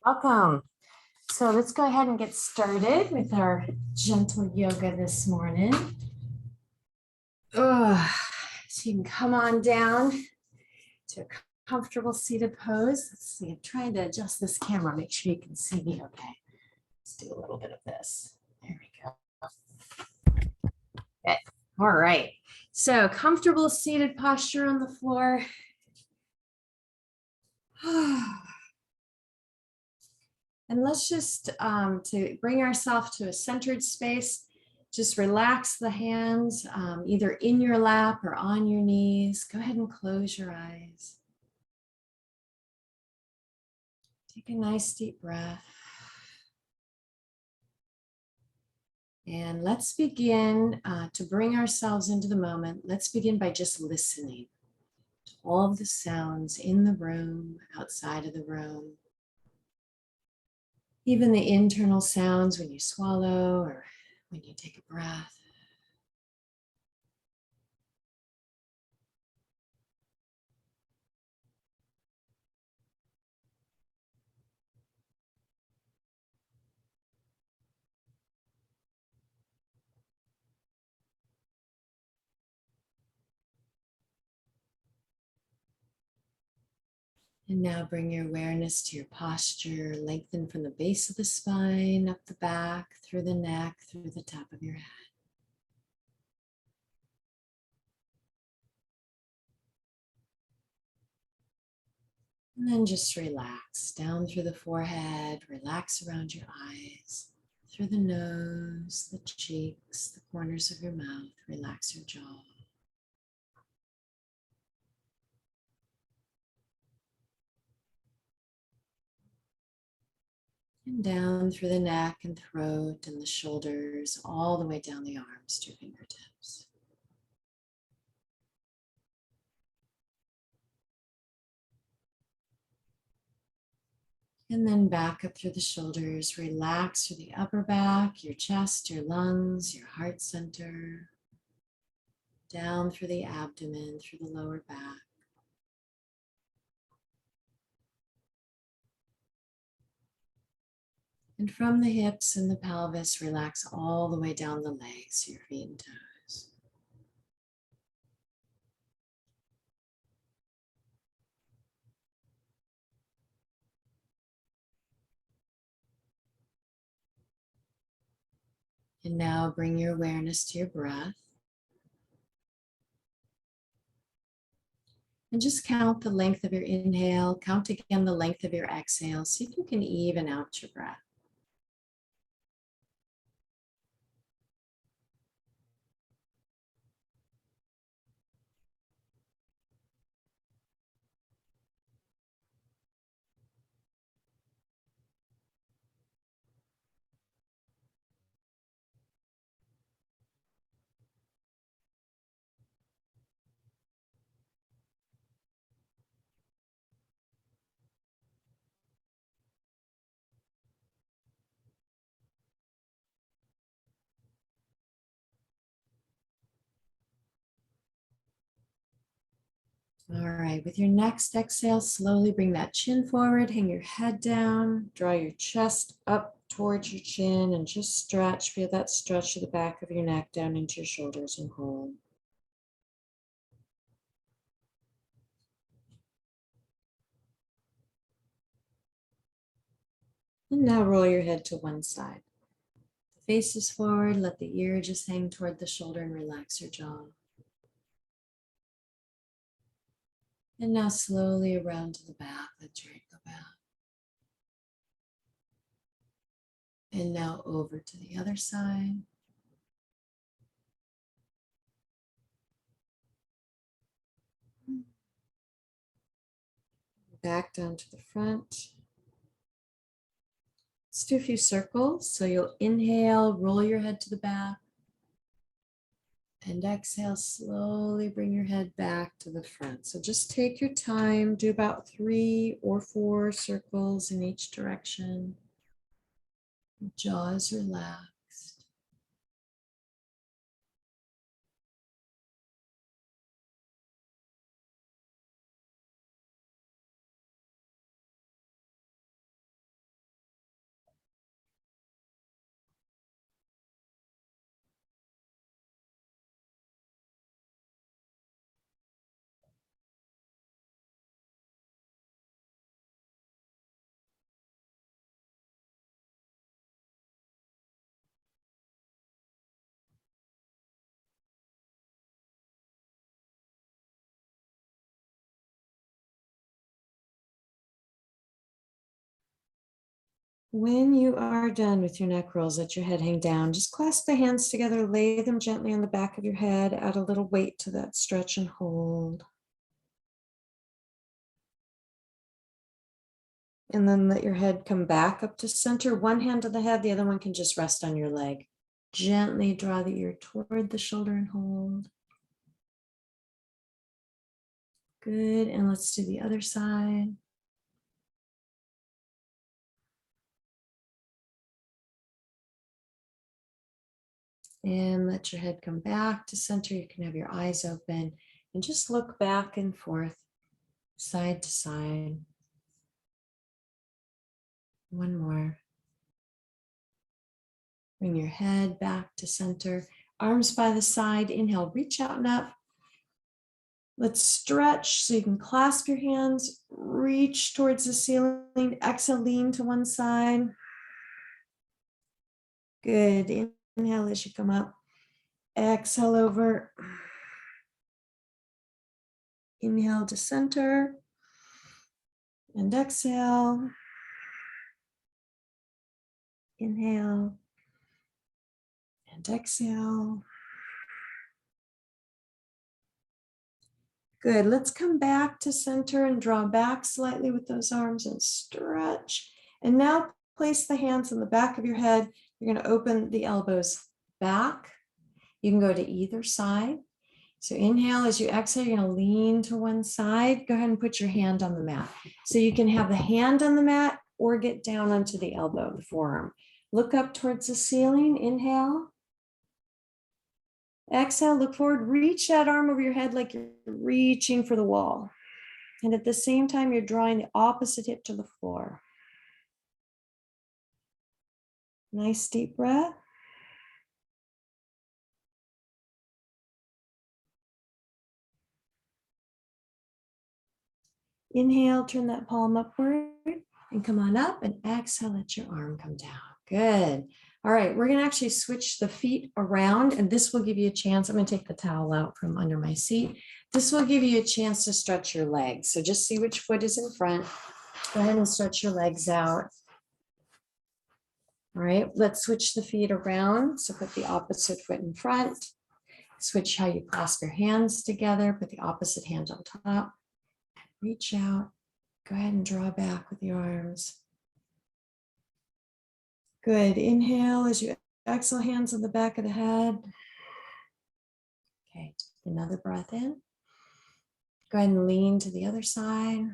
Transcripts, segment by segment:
Welcome. So let's go ahead and get started with our gentle yoga this morning. So you can come on down to a comfortable seated pose. Let's see, I'm trying to adjust this camera, make sure you can see me okay. Let's do a little bit of this. There we go. Okay. All right. So comfortable seated posture on the floor. And let's just, to bring ourselves to a centered space, just relax the hands either in your lap or on your knees. Go ahead and close your eyes. Take a nice deep breath. And let's begin to bring ourselves into the moment. Let's begin by just listening to all of the sounds in the room, outside of the room. Even the internal sounds when you swallow or when you take a breath. And now bring your awareness to your posture. Lengthen from the base of the spine, up the back, through the neck, through the top of your head. And then just relax down through the forehead, relax around your eyes, through the nose, the cheeks, the corners of your mouth, relax your jaw. And down through the neck and throat and the shoulders, all the way down the arms to your fingertips. And then back up through the shoulders, relax through the upper back, your chest, your lungs, your heart center, down through the abdomen, through the lower back. And from the hips and the pelvis, relax all the way down the legs, your feet and toes. And now bring your awareness to your breath. And just count the length of your inhale. Count again the length of your exhale. See if you can even out your breath. All right, with your next exhale, slowly bring that chin forward, hang your head down, draw your chest up towards your chin and just stretch. Feel that stretch to the back of your neck down into your shoulders and hold. And now roll your head to one side. The face is forward, let the ear just hang toward the shoulder and relax your jaw. And now slowly around to the back, let your head go back. And now over to the other side. Back down to the front. Let's do a few circles. So you'll inhale, roll your head to the back. And exhale, slowly bring your head back to the front. So just take your time, do about 3 or 4 circles in each direction. Jaws relaxed. When you are done with your neck rolls, let your head hang down. Just clasp the hands together, lay them gently on the back of your head, add a little weight to that stretch and hold. And then let your head come back up to center. One hand on the head, the other one can just rest on your leg. Gently draw the ear toward the shoulder and hold. Good, and let's do the other side. And let your head come back to center. You can have your eyes open and just look back and forth, side to side. One more. Bring your head back to center. Arms by the side. Inhale, reach out and up. Let's stretch so you can clasp your hands, reach towards the ceiling. Exhale, lean to one side. Good. Inhale as you come up. Exhale over. Inhale to center. And exhale. Inhale. And exhale. Good. Let's come back to center and draw back slightly with those arms and stretch. And now place the hands on the back of your head. You're going to open the elbows back. You can go to either side. So inhale, as you exhale, you're going to lean to one side. Go ahead and put your hand on the mat. So you can have the hand on the mat or get down onto the elbow, the forearm. Look up towards the ceiling. Inhale. Exhale, look forward. Reach that arm over your head like you're reaching for the wall. And at the same time, you're drawing the opposite hip to the floor. Nice deep breath. Inhale, turn that palm upward and come on up, and exhale, let your arm come down. Good. All right, we're going to actually switch the feet around, and this will give you a chance. I'm going to take the towel out from under my seat. This will give you a chance to stretch your legs. So just see which foot is in front. Go ahead and stretch your legs out. All right, let's switch the feet around. So put the opposite foot in front. Switch how you clasp your hands together. Put the opposite hand on top. Reach out. Go ahead and draw back with your arms. Good. Inhale as you exhale, hands on the back of the head. Okay, take another breath in. Go ahead and lean to the other side.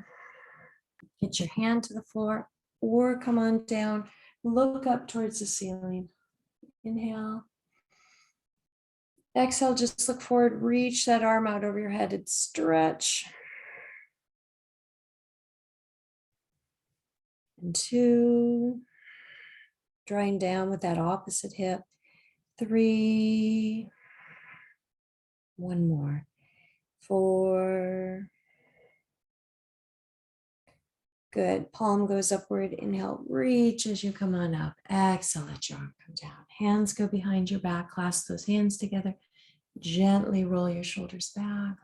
Get your hand to the floor or come on down. Look up towards the ceiling. Inhale. Exhale, just look forward. Reach that arm out over your head and stretch. And 2. Drawing down with that opposite hip. 3. 1 more. 4. Good. Palm goes upward. Inhale, reach as you come on up. Exhale, let your arm come down. Hands go behind your back. Clasp those hands together. Gently roll your shoulders back.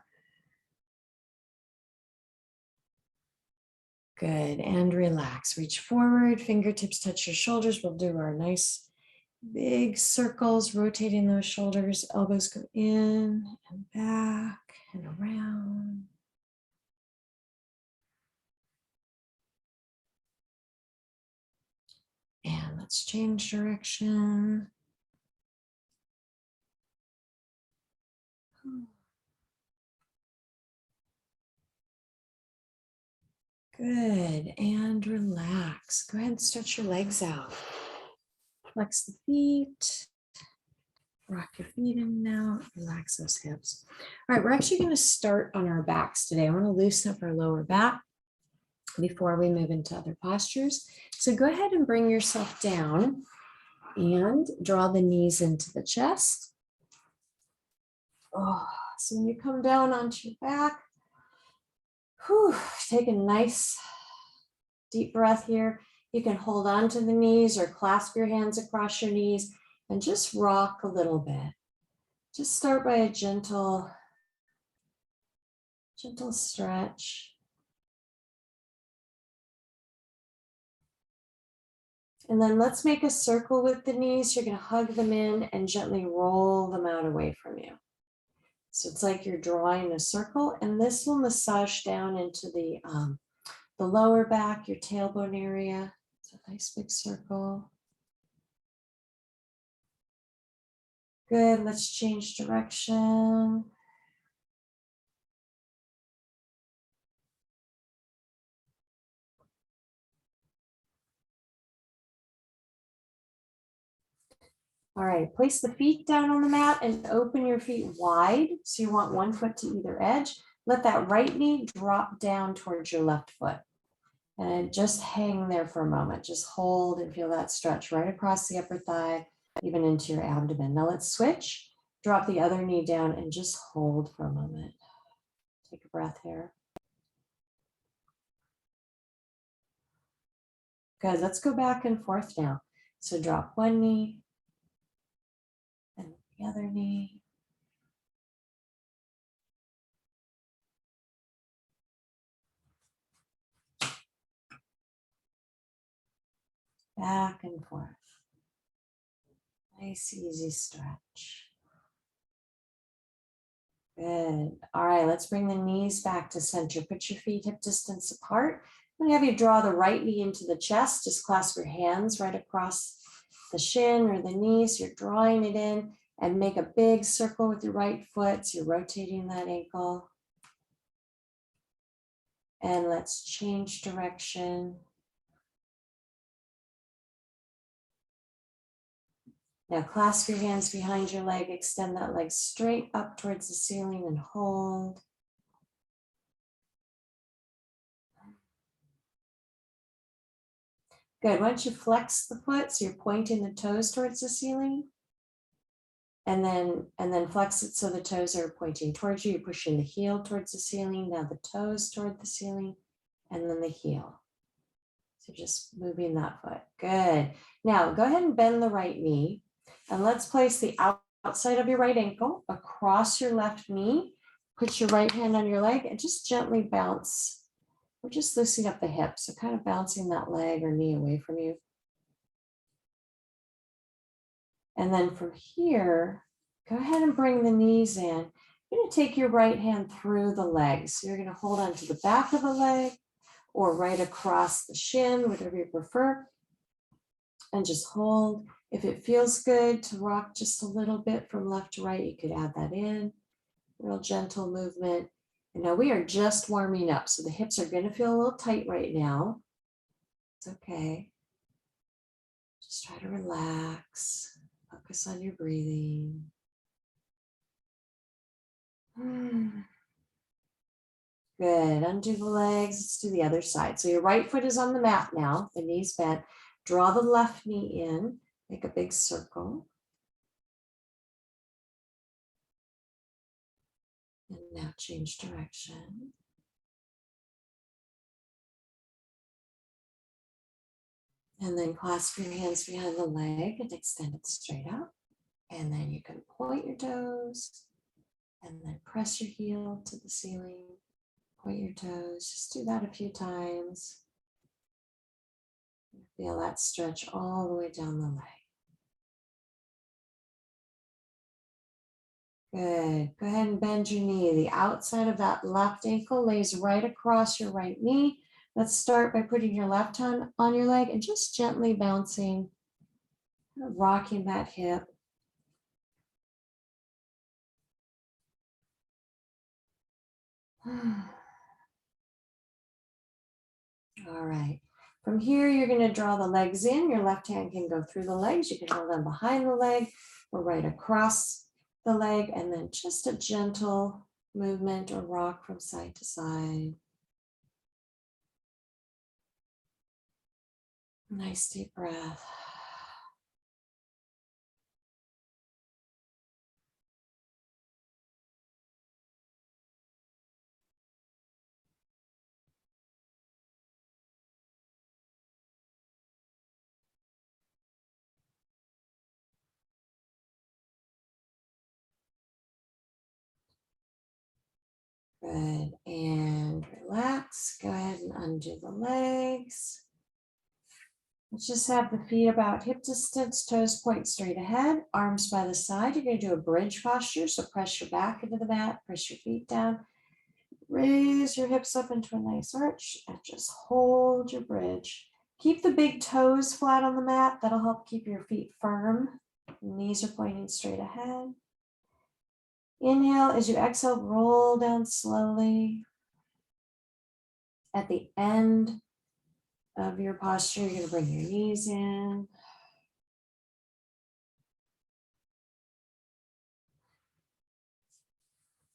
Good. And relax. Reach forward. Fingertips touch your shoulders. We'll do our nice big circles, rotating those shoulders. Elbows go in and back and around. And let's change direction. Good. And relax. Go ahead and stretch your legs out. Flex the feet. Rock your feet in and out. Relax those hips. All right, we're actually going to start on our backs today. I want to loosen up our lower back before we move into other postures. So go ahead and bring yourself down and draw the knees into the chest. Oh, so when you come down onto your back, take a nice deep breath here. You can hold on to the knees or clasp your hands across your knees and just rock a little bit. Just start by a gentle stretch. And then let's make a circle with the knees. You're going to hug them in and gently roll them out away from you. So it's like you're drawing a circle, and this will massage down into the lower back, your tailbone area. It's a nice big circle. Good, let's change direction. All right, place the feet down on the mat and open your feet wide. So you want one foot to either edge. Let that right knee drop down towards your left foot. And just hang there for a moment. Just hold and feel that stretch right across the upper thigh, even into your abdomen. Now let's switch. Drop the other knee down and just hold for a moment. Take a breath here. Good, let's go back and forth now. So drop one knee and the other knee. Back and forth. Nice, easy stretch. Good. All right, let's bring the knees back to center. Put your feet hip distance apart. I'm going to have you draw the right knee into the chest. Just clasp your hands right across the shin or the knee. So you're drawing it in, and make a big circle with your right foot. So you're rotating that ankle. And let's change direction. Now clasp your hands behind your leg, extend that leg straight up towards the ceiling and hold. Good, why don't you flex the foot so you're pointing the toes towards the ceiling? And then flex it so the toes are pointing towards you. You're pushing the heel towards the ceiling, now the toes toward the ceiling, and then the heel. So just moving that foot, good. Now go ahead and bend the right knee, and let's place the outside of your right ankle across your left knee. Put your right hand on your leg and just gently bounce. We're just loosening up the hips, so kind of bouncing that leg or knee away from you. And then from here, go ahead and bring the knees in. You're going to take your right hand through the legs. So you're going to hold on to the back of the leg or right across the shin, whatever you prefer. And just hold. If it feels good to rock just a little bit from left to right, you could add that in. Real gentle movement. And now we are just warming up. So the hips are going to feel a little tight right now. It's okay. Just try to relax. Focus on your breathing. Good, undo the legs, let's do the other side. So your right foot is on the mat now, the knees bent. Draw the left knee in, make a big circle. And now change direction. And then clasp your hands behind the leg and extend it straight up. And then you can point your toes and then press your heel to the ceiling. Point your toes, just do that a few times. Feel that stretch all the way down the leg. Good. Go ahead and bend your knee. The outside of that left ankle lays right across your right knee. Let's start by putting your left hand on your leg and just gently bouncing, rocking that hip. All right. From here, you're going to draw the legs in. Your left hand can go through the legs. You can hold them behind the leg or right across the leg, and then just a gentle movement or rock from side to side. Nice deep breath. Good, and relax. Go ahead and undo the legs. Let's just have the feet about hip distance, toes point straight ahead, arms by the side. You're going to do a bridge posture. So press your back into the mat, press your feet down, raise your hips up into a nice arch, and just hold your bridge. Keep the big toes flat on the mat. That'll help keep your feet firm. Knees are pointing straight ahead. Inhale, as you exhale, roll down slowly. At the end of your posture, you're going to bring your knees in.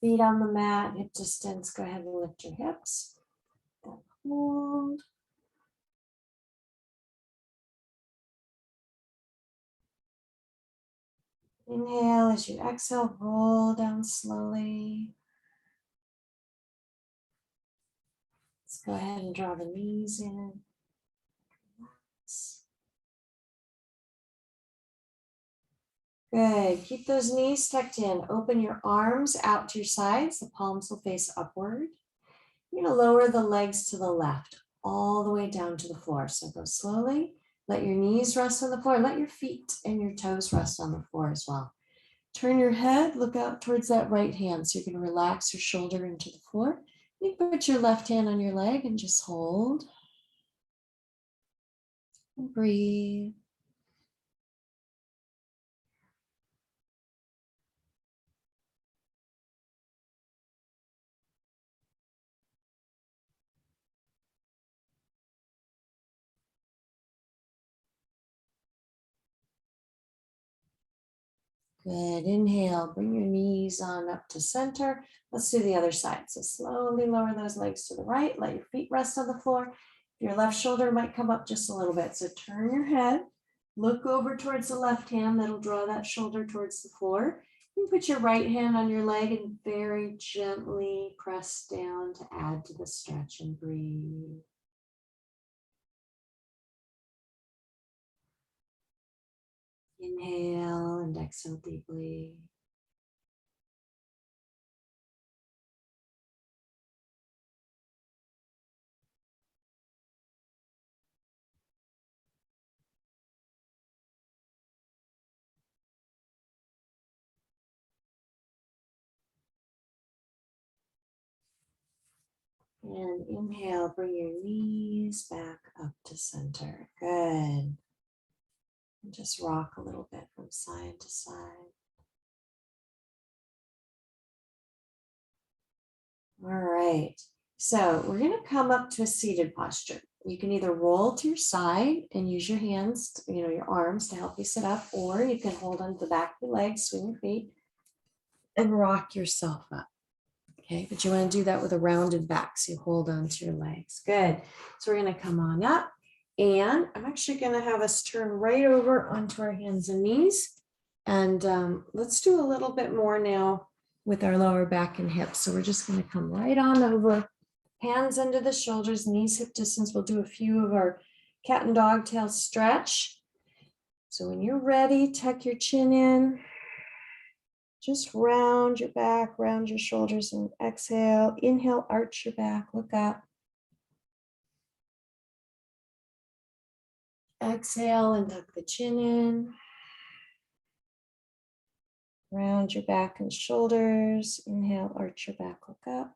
Feet on the mat, hip distance. Go ahead and lift your hips. Hold. Inhale, as you exhale, roll down slowly. Let's go ahead and draw the knees in. Good. Keep those knees tucked in. Open your arms out to your sides. The palms will face upward. You're going to lower the legs to the left, all the way down to the floor. So go slowly. Let your knees rest on the floor. Let your feet and your toes rest on the floor as well. Turn your head, look out towards that right hand. So you're going to relax your shoulder into the floor. You put your left hand on your leg and just hold. And breathe. Good. Inhale, bring your knees on up to center. Let's do the other side. So slowly lower those legs to the right. Let your feet rest on the floor. Your left shoulder might come up just a little bit. So turn your head, look over towards the left hand. That'll draw that shoulder towards the floor. You put your right hand on your leg and very gently press down to add to the stretch and breathe. Inhale and exhale deeply. And inhale, bring your knees back up to center. Good. And just rock a little bit from side to side. All right. So we're going to come up to a seated posture. You can either roll to your side and use your hands, your arms to help you sit up, or you can hold onto the back of your legs, swing your feet, and rock yourself up. Okay, but you want to do that with a rounded back, so you hold on to your legs. Good. So we're going to come on up, and I'm actually going to have us turn right over onto our hands and knees, and let's do a little bit more now with our lower back and hips. So we're just going to come right on over, hands under the shoulders, knees hip distance. We'll do a few of our cat and dog tail stretch. So when you're ready, tuck your chin in. Just round your back, round your shoulders, and exhale. Inhale, arch your back, look up. Exhale and tuck the chin in. Round your back and shoulders. Inhale, arch your back, look up.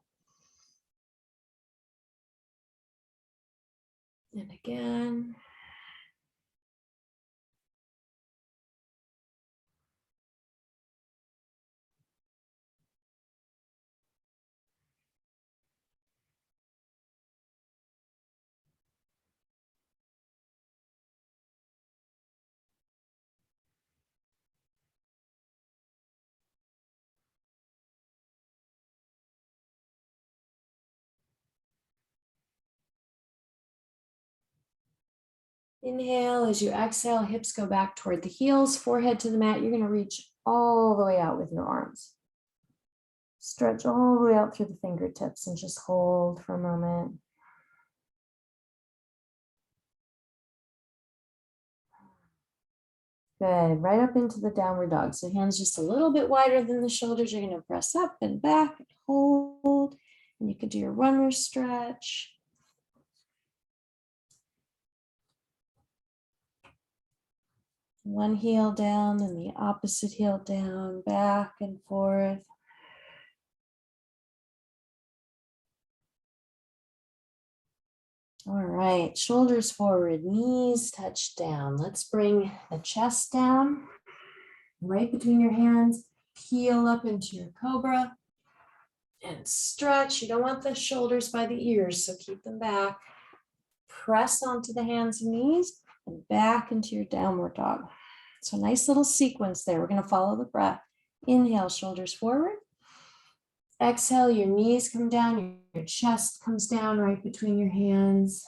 And again. Inhale, as you exhale, hips go back toward the heels, forehead to the mat. You're going to reach all the way out with your arms. Stretch all the way out through the fingertips and just hold for a moment. Good, right up into the downward dog. So hands just a little bit wider than the shoulders. You're going to press up and back and hold. And you can do your runner stretch. One heel down and the opposite heel down, back and forth. All right, shoulders forward, knees touch down. Let's bring the chest down, right between your hands, peel up into your cobra and stretch. You don't want the shoulders by the ears, so keep them back. Press onto the hands and knees and back into your downward dog. So nice little sequence there. We're going to follow the breath. Inhale, shoulders forward. Exhale, your knees come down, your chest comes down right between your hands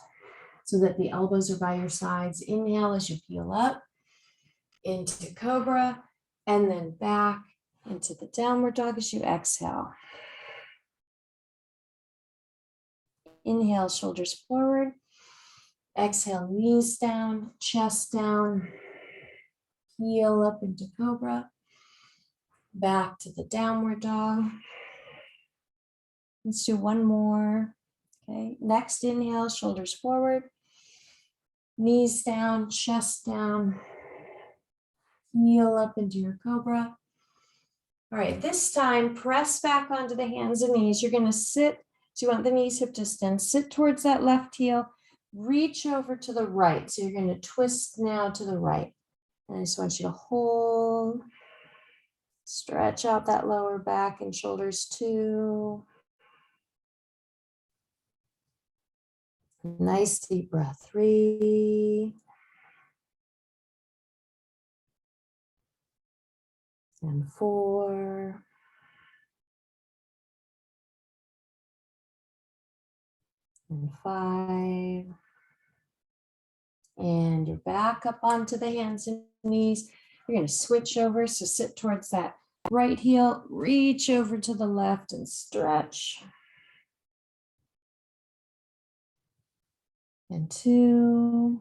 so that the elbows are by your sides. Inhale as you peel up into cobra and then back into the downward dog as you exhale. Inhale, shoulders forward. Exhale, knees down, chest down. Heel up into cobra. Back to the downward dog. Let's do one more. Okay, next inhale, shoulders forward. Knees down, chest down. Heel up into your cobra. All right, this time press back onto the hands and knees. You're going to sit, so you want the knees hip distance. Sit towards that left heel. Reach over to the right. So you're going to twist now to the right. And I just want you to hold. Stretch out that lower back and shoulders too. Nice deep breath. 3. And 4. And 5. And you're back up onto the hands and knees. You're going to switch over. So sit towards that right heel, reach over to the left and stretch. And 2.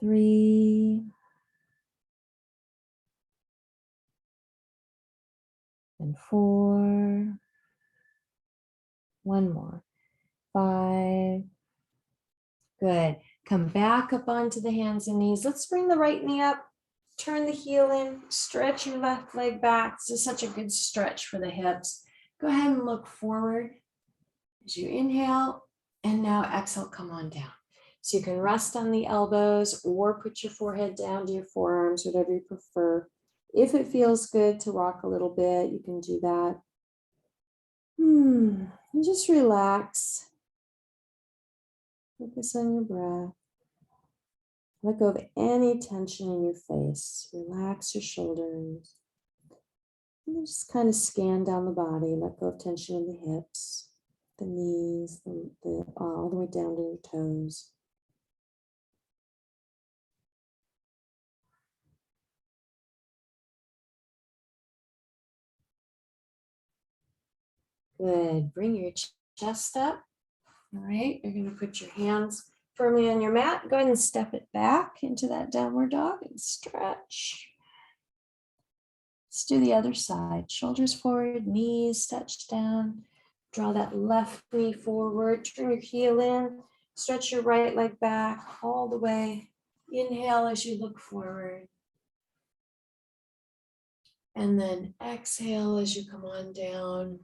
3. And 4. One more. 5. Good. Come back up onto the hands and knees. Let's bring the right knee up. Turn the heel in. Stretch your left leg back. This is such a good stretch for the hips. Go ahead and look forward as you inhale. And now exhale, come on down. So you can rest on the elbows or put your forehead down to your forearms, whatever you prefer. If it feels good to rock a little bit, you can do that. And just relax. Focus on your breath. Let go of any tension in your face. Relax your shoulders. And then just kind of scan down the body. Let go of tension in the hips, the knees, all the way down to your toes. Good. Bring your chest up. All right. You're going to put your hands firmly on your mat. Go ahead and step it back into that downward dog and stretch. Let's do the other side. Shoulders forward, knees touch down. Draw that left knee forward. Turn your heel in. Stretch your right leg back all the way. Inhale as you look forward. And then exhale as you come on down.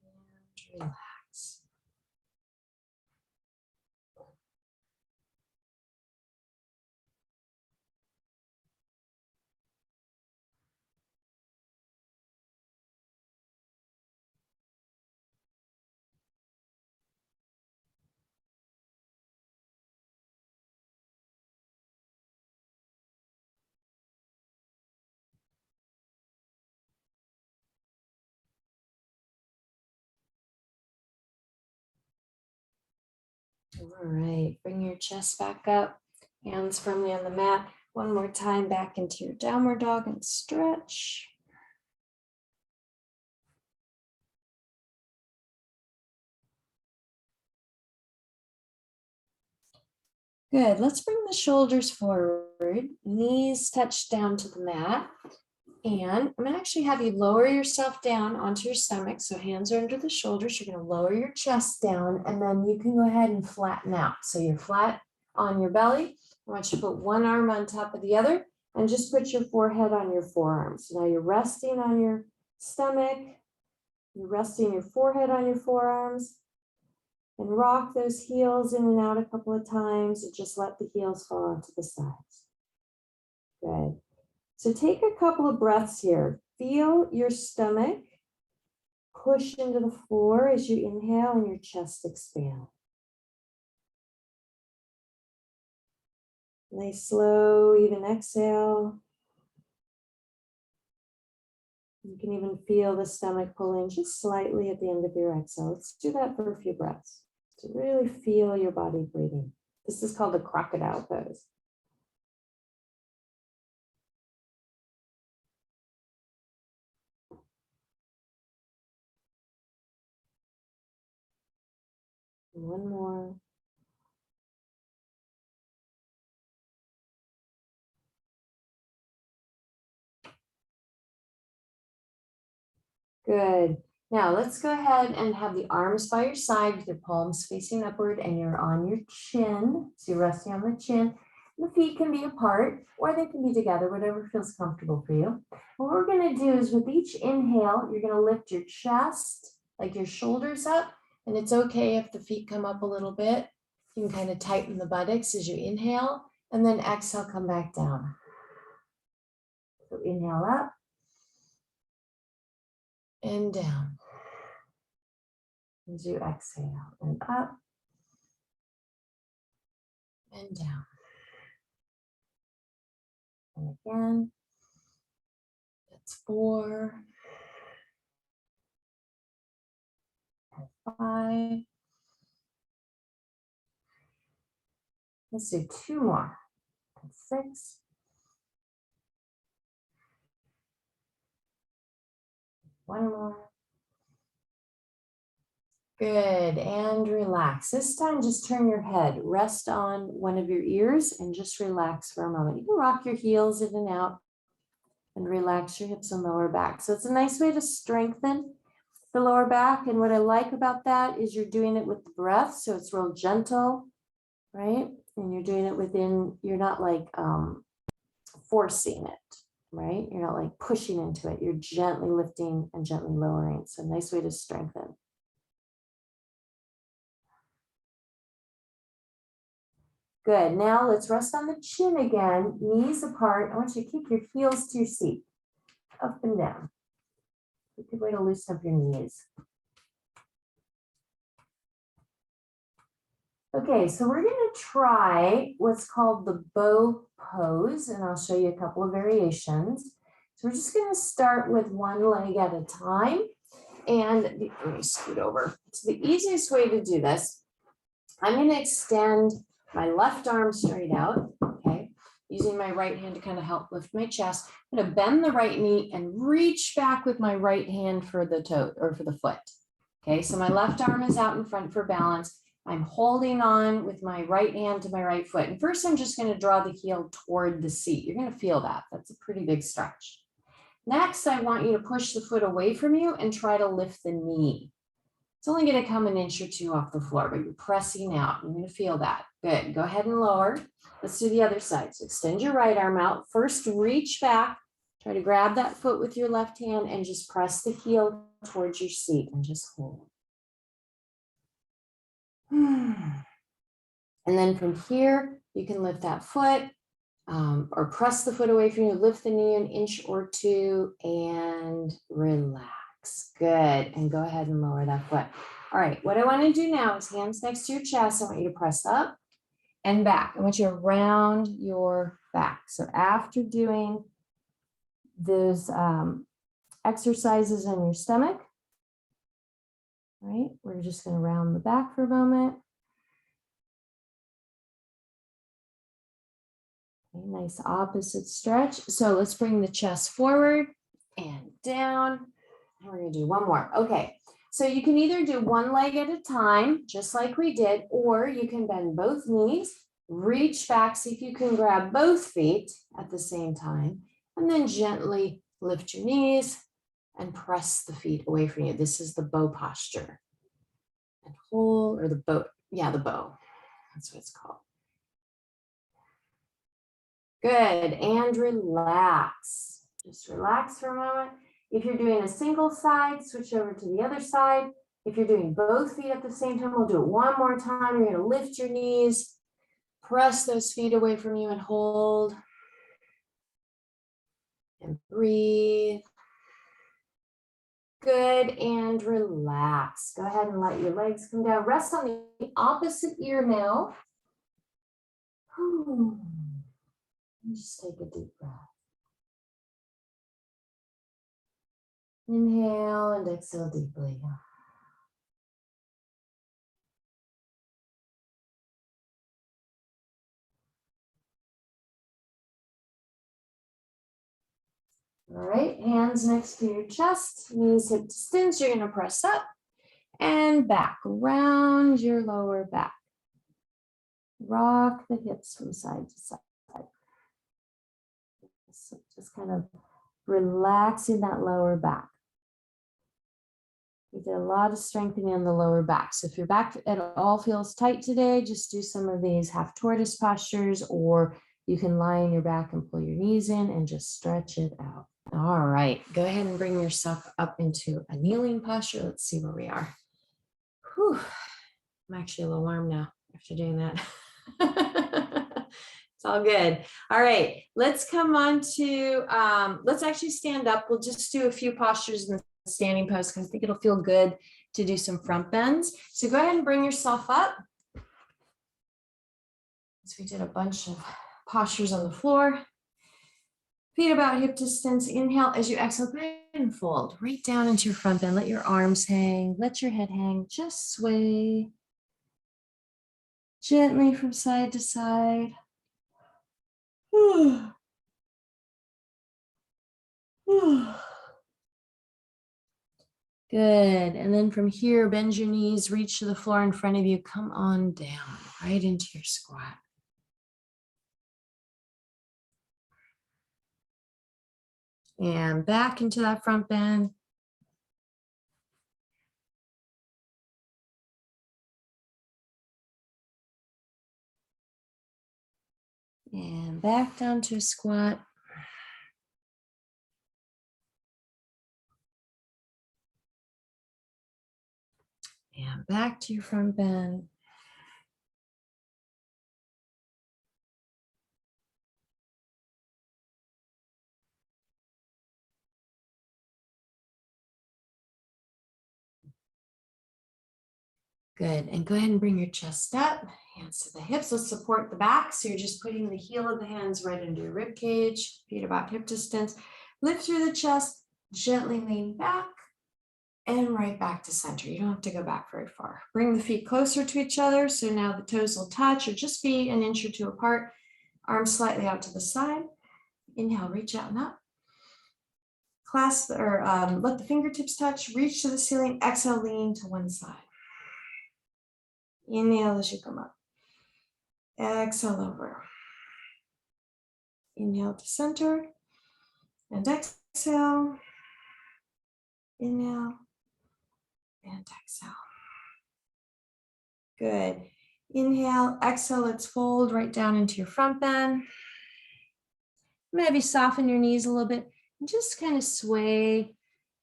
And relax. All right, bring your chest back up, hands firmly on the mat. One more time, back into your downward dog and stretch. Good, let's bring the shoulders forward, knees touch down to the mat. And I'm gonna actually have you lower yourself down onto your stomach. So hands are under the shoulders. You're gonna lower your chest down and then you can go ahead and flatten out. So you're flat on your belly. I want you to put one arm on top of the other and just put your forehead on your forearms. So now you're resting on your stomach. You're resting your forehead on your forearms and rock those heels in and out a couple of times and just let the heels fall onto the sides. Good. So take a couple of breaths here. Feel your stomach push into the floor as you inhale and your chest expand. Nice, slow, even exhale. You can even feel the stomach pull in just slightly at the end of your exhale. Let's do that for a few breaths to really feel your body breathing. This is called the crocodile pose. One more. Good. Now let's go ahead and have the arms by your side with your palms facing upward and you're on your chin. So you're resting on the chin. The feet can be apart or they can be together, whatever feels comfortable for you. What we're going to do is with each inhale, you're going to lift your chest, like your shoulders up. And it's okay if the feet come up a little bit. You can kind of tighten the buttocks as you inhale and then exhale, come back down. So inhale up and down. As you exhale and up and down. And again, that's 4 and 5. Let's do 2 more. And 6. 1 more. Good, and relax. This time, just turn your head, rest on one of your ears and just relax for a moment. You can rock your heels in and out and relax your hips and lower back. So it's a nice way to strengthen the lower back. And what I like about that is you're doing it with the breath. So it's real gentle, right? And you're doing it within, you're not like forcing it, right? You're not like pushing into it. You're gently lifting and gently lowering. So a nice way to strengthen. Good. Now let's rest on the chin again, knees apart. I want you to kick your heels to your seat, up and down. A good way to loosen up your knees. Okay, so we're going to try what's called the bow pose, and I'll show you a couple of variations. So we're just going to start with one leg at a time. And let me scoot over. So the easiest way to do this, I'm going to extend my left arm straight out, okay, using my right hand to kind of help lift my chest. I'm going to bend the right knee and reach back with my right hand for the toe or for the foot. Okay, so my left arm is out in front for balance. I'm holding on with my right hand to my right foot. And first, I'm just going to draw the heel toward the seat. You're going to feel that. That's a pretty big stretch. Next, I want you to push the foot away from you and try to lift the knee. It's only going to come an inch or 2 off the floor, but you're pressing out. You're going to feel that. Good. Go ahead and lower. Let's do the other side. So extend your right arm out. First, reach back. Try to grab that foot with your left hand and just press the heel towards your seat and just hold. And then from here, you can lift that foot or press the foot away from you, lift the knee an inch or 2 and relax. Good. And go ahead and lower that foot. All right. What I want to do now is hands next to your chest. I want you to press up and back. I want you to round your back. So after doing those exercises on your stomach, right, we're just going to round the back for a moment. Okay, nice opposite stretch. So let's bring the chest forward and down. And we're going to do one more. Okay, so you can either do one leg at a time, just like we did, or you can bend both knees, reach back, see if you can grab both feet at the same time, and then gently Lift your knees and press the feet away from you. This is the bow posture. And hold, or the bow, yeah, the bow. That's what it's called. Good, and relax. Just relax for a moment. If you're doing a single side, switch over to the other side. If you're doing both feet at the same time, we'll do it one more time. You're gonna lift your knees, press those feet away from you and hold. And breathe. Good, and relax. Go ahead and let your legs come down. Rest on the opposite ear now. And just take a deep breath. Inhale and exhale deeply. All right, hands next to your chest, knees hip distance. You're gonna press up and back, round your lower back. Rock the hips from side to side. So just kind of relaxing that lower back. We did a lot of strengthening on the lower back. So if your back at all feels tight today, just do some of these half tortoise postures, or you can lie on your back and pull your knees in and just stretch it out. All right, go ahead and bring yourself up into a kneeling posture. Let's see where we are. Whew. I'm actually a little warm now after doing that. It's all good. All right, let's come on to, let's actually stand up. We'll just do a few postures in the standing pose because I think it'll feel good to do some front bends. So go ahead and bring yourself up. So we did a bunch of postures on the floor. Feet about hip distance. Inhale. As you exhale, go ahead and fold right down into your front bend. Let your arms hang. Let your head hang. Just sway gently from side to side. Good. And then from here, bend your knees, reach to the floor in front of you. Come on down right into your squat. And back into that front bend. And back down to a squat. And back to your front bend. Good. And go ahead and bring your chest up. Hands to the hips. Let's support the back. So you're just putting the heel of the hands right under your rib cage. Feet about hip distance. Lift through the chest. Gently lean back. And right back to center. You don't have to go back very far. Bring the feet closer to each other. So now the toes will touch or just be an inch or two apart. Arms slightly out to the side. Inhale, reach out and up. Clasp or let the fingertips touch. Reach to the ceiling. Exhale, lean to one side. Inhale as you come up. Exhale over. Inhale to center. And exhale. Inhale. And exhale. Good. Inhale, exhale, let's fold right down into your front bend. Maybe soften your knees a little bit and just kind of sway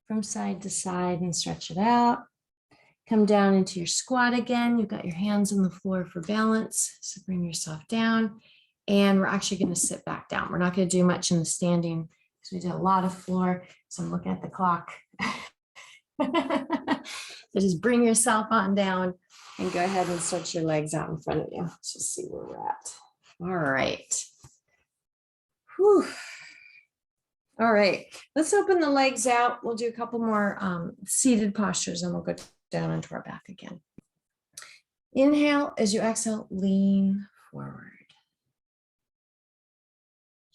from side to side and stretch it out. Come down into your squat again. You've got your hands on the floor for balance. So bring yourself down. And we're actually going to sit back down. We're not going to do much in the standing because we did a lot of floor. So I'm looking at the clock. So just bring yourself on down and go ahead and stretch your legs out in front of you. Let's just see where we're at. All right. Whew. All right, let's open the legs out. We'll do a couple more seated postures and we'll go down into our back again. Inhale, as you exhale, lean forward.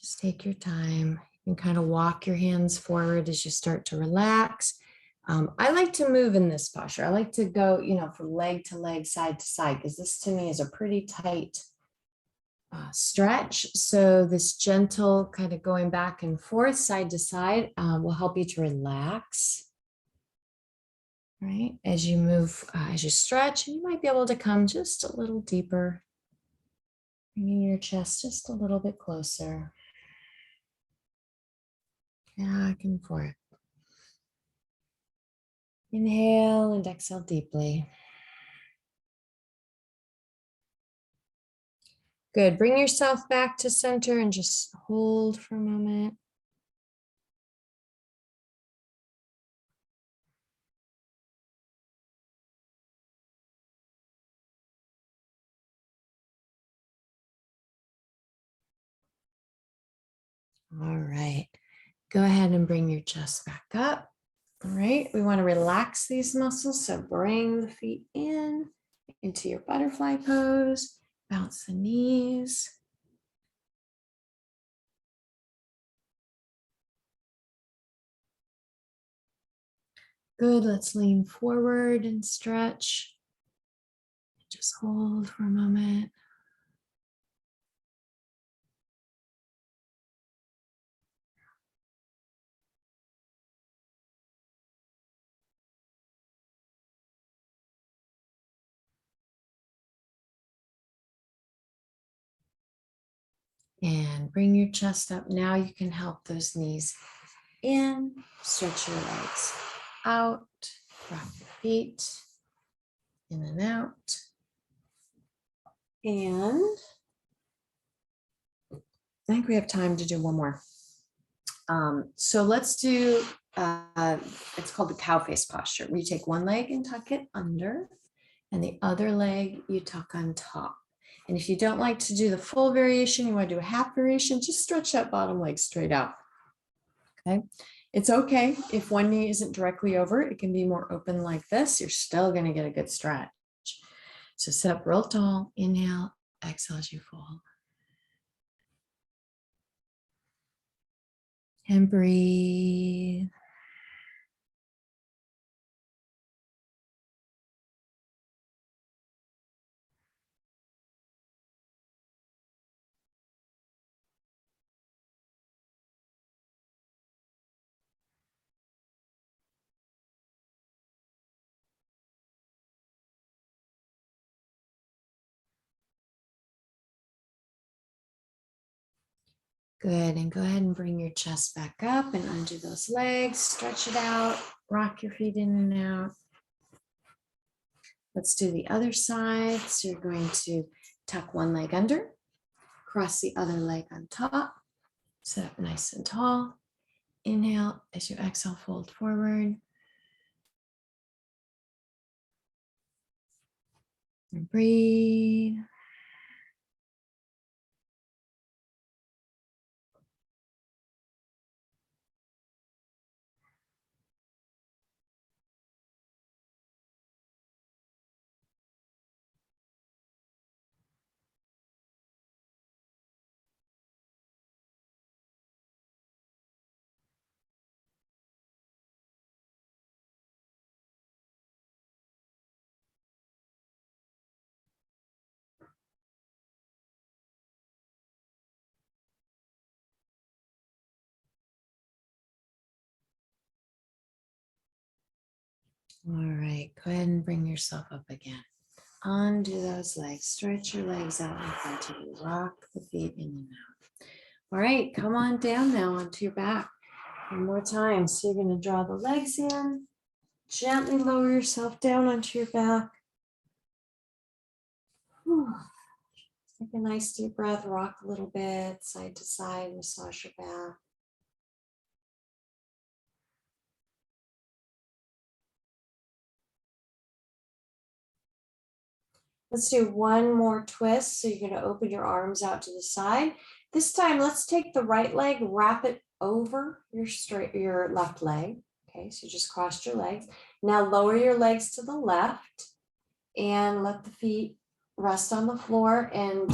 Just take your time. You can kind of walk your hands forward as you start to relax. I like to move in this posture. I like to go, from leg to leg, side to side, because this to me is a pretty tight stretch. So this gentle kind of going back and forth, side to side, will help you to relax. Right, as you move, as you stretch, you might be able to come just a little deeper, bringing your chest just a little bit closer. Back and forth. Inhale and exhale deeply. Good. Bring yourself back to center and just hold for a moment. All right. Go ahead and bring your chest back up. All right. We want to relax these muscles. So bring the feet in into your butterfly pose. Bounce the knees. Good. Let's lean forward and stretch. Just hold for a moment. And bring your chest up. Now you can help those knees in, stretch your legs out, rock your feet in and out. And I think we have time to do one more. So let's do, it's called the cow face posture, where you take one leg and tuck it under, and the other leg you tuck on top. And if you don't like to do the full variation, you want to do a half variation, just stretch that bottom leg straight out. Okay. It's okay if one knee isn't directly over, it can be more open like this. You're still going to get a good stretch. So sit up real tall, inhale, exhale as you fall. And breathe. Good, and go ahead and bring your chest back up and undo those legs, stretch it out, rock your feet in and out. Let's do the other side. So you're going to tuck one leg under, cross the other leg on top, sit up nice and tall. Inhale, as you exhale, fold forward. And breathe. All right, go ahead and bring yourself up again. Undo those legs, stretch your legs out in front of you, rock the feet in and out. All right, come on down now onto your back. One more time. So you're going to draw the legs in, gently lower yourself down onto your back. Take a nice deep breath, rock a little bit, side to side, massage your back. Let's do one more twist. So you're going to open your arms out to the side. This time, let's take the right leg, wrap it over your left leg. Okay, so you just crossed your legs. Now lower your legs to the left and let the feet rest on the floor, and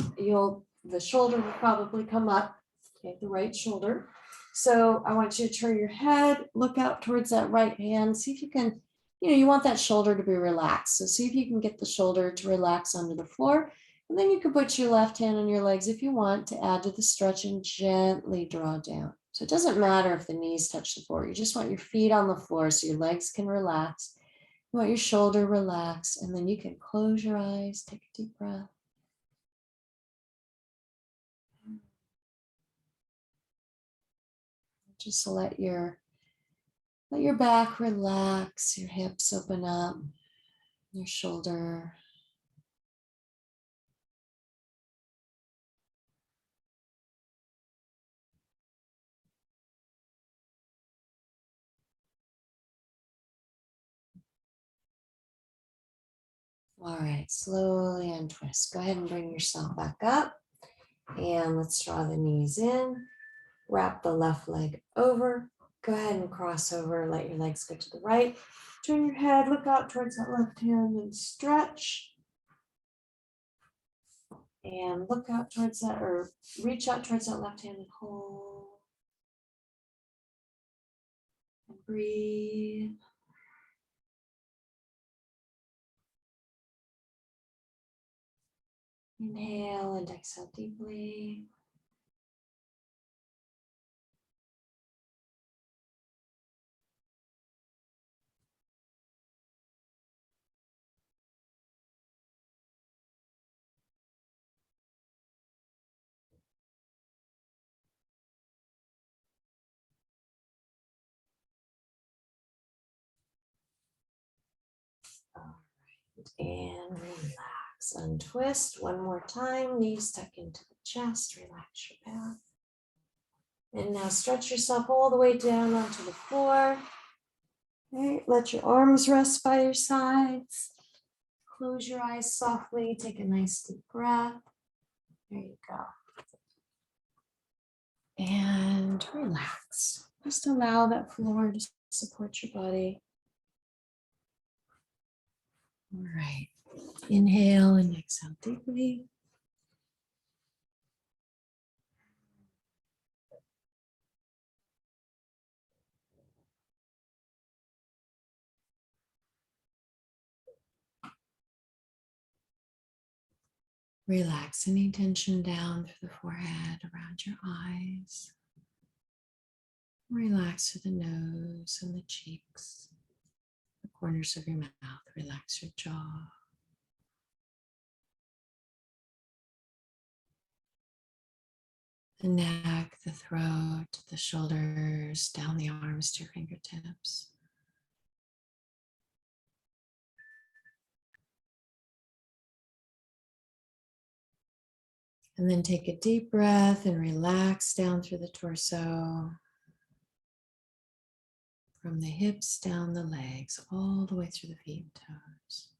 the shoulder will probably come up. Okay, the right shoulder. So I want you to turn your head, look out towards that right hand, see if you can, you want that shoulder to be relaxed. So see if you can get the shoulder to relax onto the floor. And then you can put your left hand on your legs if you want to add to the stretch and gently draw down. So it doesn't matter if the knees touch the floor. You just want your feet on the floor so your legs can relax. You want your shoulder relaxed, and then you can close your eyes, take a deep breath. Just let your back relax, your hips open up, your shoulder. All right, slowly untwist. Go ahead and bring yourself back up. And let's draw the knees in. Wrap the left leg over. Go ahead and cross over. Let your legs go to the right. Turn your head, look out towards that left hand and stretch. And look out towards that, or reach out towards that left hand and hold. And breathe. Inhale and exhale deeply. All right, and relax. Untwist one more time. Knees tuck into the chest. Relax your back. And now stretch yourself all the way down onto the floor. Okay, let your arms rest by your sides. Close your eyes softly. Take a nice deep breath. There you go. And relax. Just allow that floor to support your body. All right. Inhale and exhale deeply. Relax any tension down through the forehead, around your eyes. Relax through the nose and the cheeks, the corners of your mouth. Relax your jaw. The neck, the throat, the shoulders, down the arms to your fingertips. And then take a deep breath and relax down through the torso. From the hips down the legs, all the way through the feet and toes.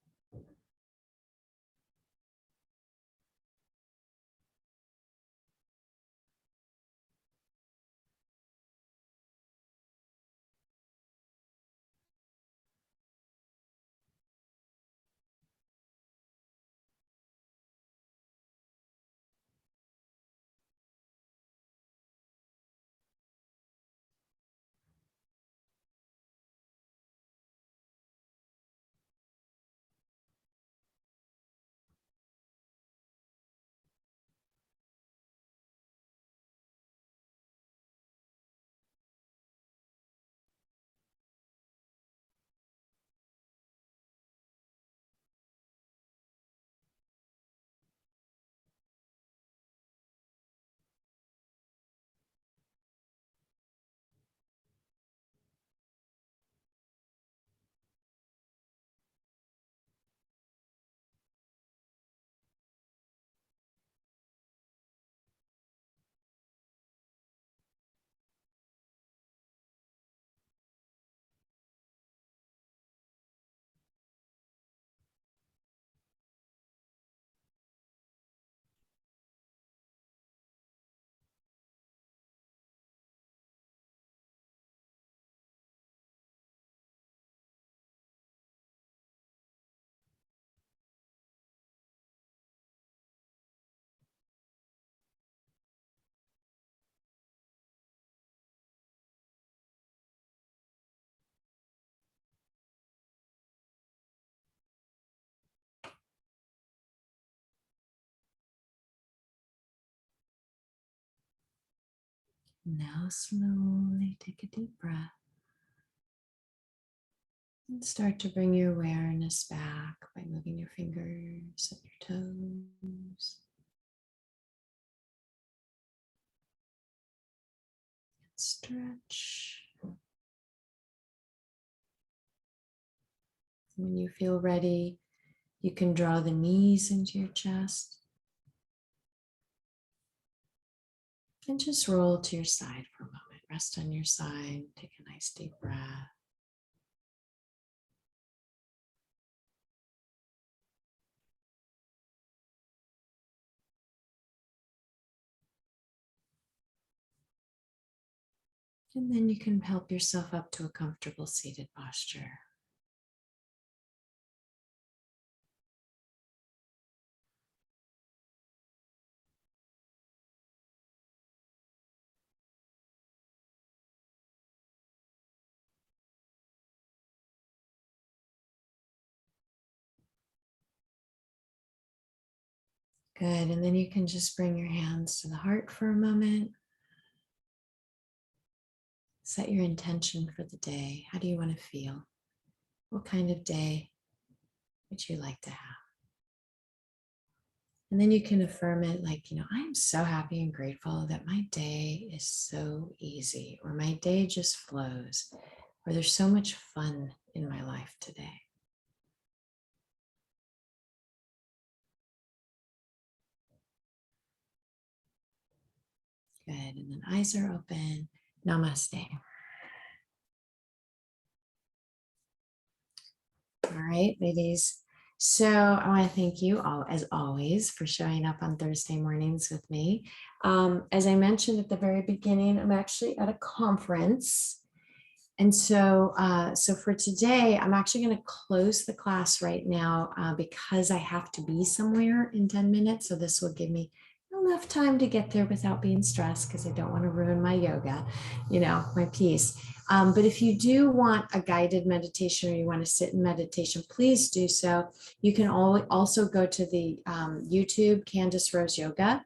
Now slowly take a deep breath and start to bring your awareness back by moving your fingers and your toes. Stretch. When you feel ready, you can draw the knees into your chest and just roll to your side for a moment. Rest on your side, take a nice deep breath. And then you can help yourself up to a comfortable seated posture. Good, and then you can just bring your hands to the heart for a moment. Set your intention for the day. How do you want to feel? What kind of day would you like to have? And then you can affirm it like, I'm so happy and grateful that my day is so easy, or my day just flows, or there's so much fun in my life today. Good, and then eyes are open. Namaste. All right, ladies. So I want to thank you all, as always, for showing up on Thursday mornings with me. As I mentioned at the very beginning, I'm actually at a conference. And so, so for today, I'm actually going to close the class right now because I have to be somewhere in 10 minutes. So this will give me enough time to get there without being stressed, because I don't want to ruin my yoga, my peace. But if you do want a guided meditation, or you want to sit in meditation, please do so. You can also go to the YouTube Candace Rose Yoga.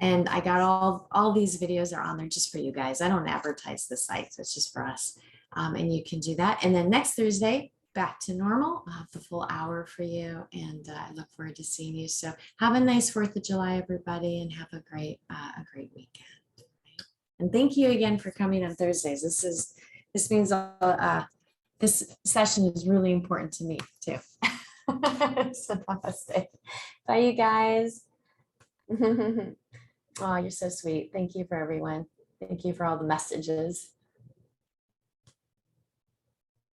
And I got all these videos are on there just for you guys. I don't advertise the site, so it's just for us. And you can do that. And then next Thursday, back to normal. I'll have the full hour for you. And I look forward to seeing you. So have a nice 4th of July, everybody, and have a great weekend. And thank you again for coming on Thursdays. This means this session is really important to me too. So namaste. Bye, you guys. Oh, you're so sweet. Thank you for everyone. Thank you for all the messages.